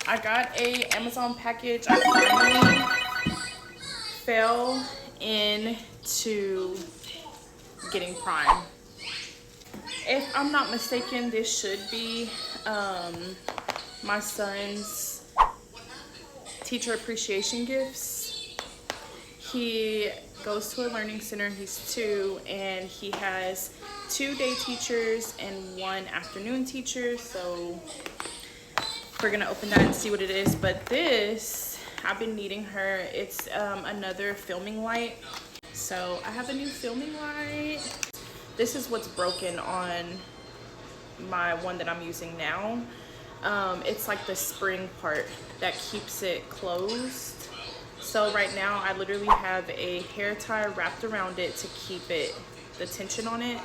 I got a Amazon package. I finally fell into getting Prime. If I'm not mistaken, this should be my son's teacher appreciation gifts. He goes to a learning center. He's 2, and he has 2 day teachers and 1 afternoon teacher. So we're gonna open that and see what it is. But this, I've been needing her. It's another filming light. So I have a new filming light. This is what's broken on my one that I'm using now. It's like the spring part that keeps it closed. So right now I literally have a hair tie wrapped around it to keep the tension on it.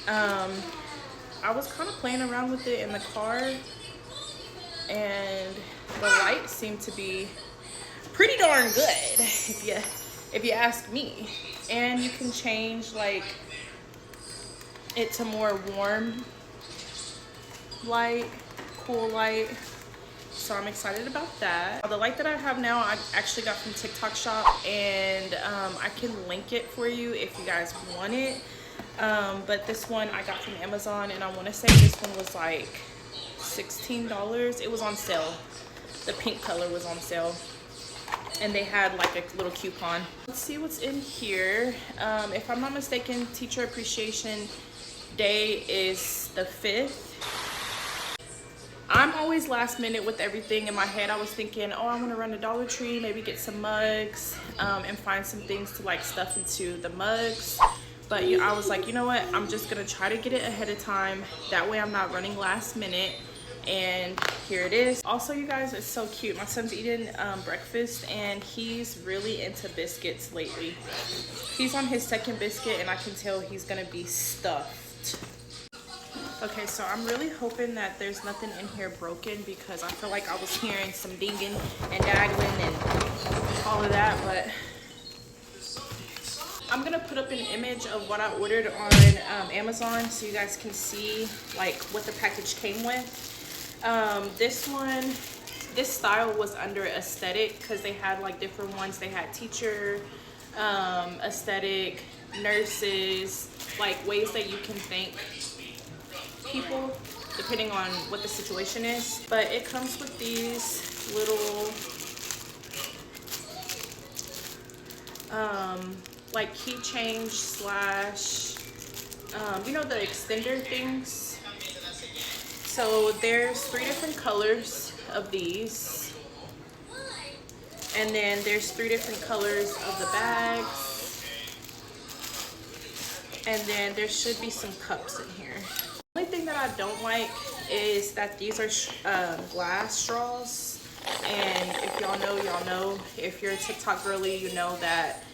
I was kind of playing around with it in the car, and the light seemed to be pretty darn good, if you ask me. And you can change like it to more warm light, cool light. So I'm excited about that. The light that I have now, I actually got from TikTok shop, and I can link it for you if you guys want it. But this one I got from Amazon, and I want to say this one was like $16. It was on sale. The pink color was on sale, and they had like a little coupon. Let's see what's in here. If I'm not mistaken, Teacher Appreciation Day is the 5th. I'm always last minute with everything. In my head I was thinking, oh, I want to run to Dollar Tree, maybe get some mugs, and find some things to like stuff into the mugs. But I was like, you know what, I'm just gonna try to get it ahead of time, that way I'm not running last minute. And here it is. Also, you guys, it's so cute. My son's eating breakfast, and he's really into biscuits lately. He's on his 2nd biscuit, and I can tell he's gonna be stuffed. Okay, so I'm really hoping that there's nothing in here broken, because I feel like I was hearing some dinging and daggling and all of that. But I'm gonna put up an image of what I ordered on Amazon so you guys can see like what the package came with. This style was under aesthetic, because they had like different ones. They had teacher, aesthetic, nurses, like ways that you can thank people depending on what the situation is. But it comes with these little like keychain slash you know, the extender things. So there's 3 different colors of these, and then there's 3 different colors of the bags, and then there should be some cups in here. The only thing that I don't like is that these are glass straws, and if y'all know, y'all know. If you're a TikTok girly, you know that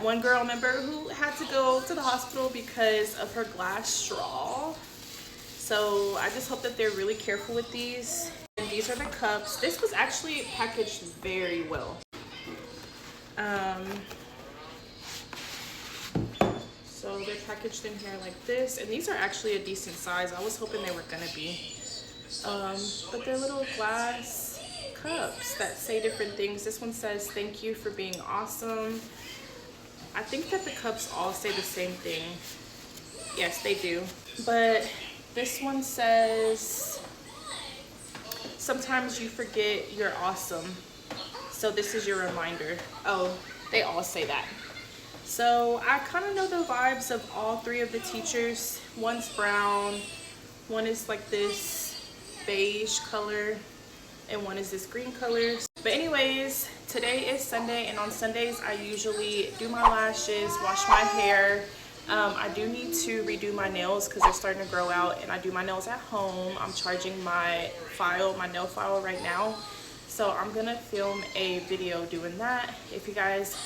one girl, remember, who had to go to the hospital because of her glass straw. So I just hope that they're really careful with these. And these are the cups. This was actually packaged very well. So they're packaged in here like this, and these are actually a decent size. I was hoping they were gonna be. But they're little glass cups that say different things. This one says, "Thank you for being awesome." I think that the cups all say the same thing. Yes, they do. But this one says, "Sometimes you forget you're awesome, so this is your reminder." Oh, they all say that. So I kind of know the vibes of all 3 of the teachers. One's brown, one is like this beige color, and one is this green color. But anyways, today is Sunday, and on Sundays I usually do my lashes, wash my hair. I do need to redo my nails because they're starting to grow out, and I do my nails at home. I'm charging my nail file right now, so I'm gonna film a video doing that. If you guys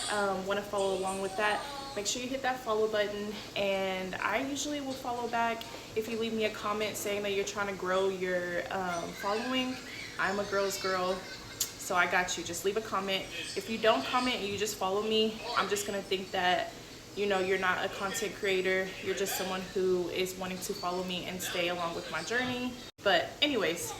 want to follow along with that, make sure you hit that follow button, and I usually will follow back if you leave me a comment saying that you're trying to grow your following. I'm a girl's girl, so I got you. Just leave a comment. If you don't comment and you just follow me, I'm just gonna think that, you know, you're not a content creator. You're just someone who is wanting to follow me and stay along with my journey. But anyways,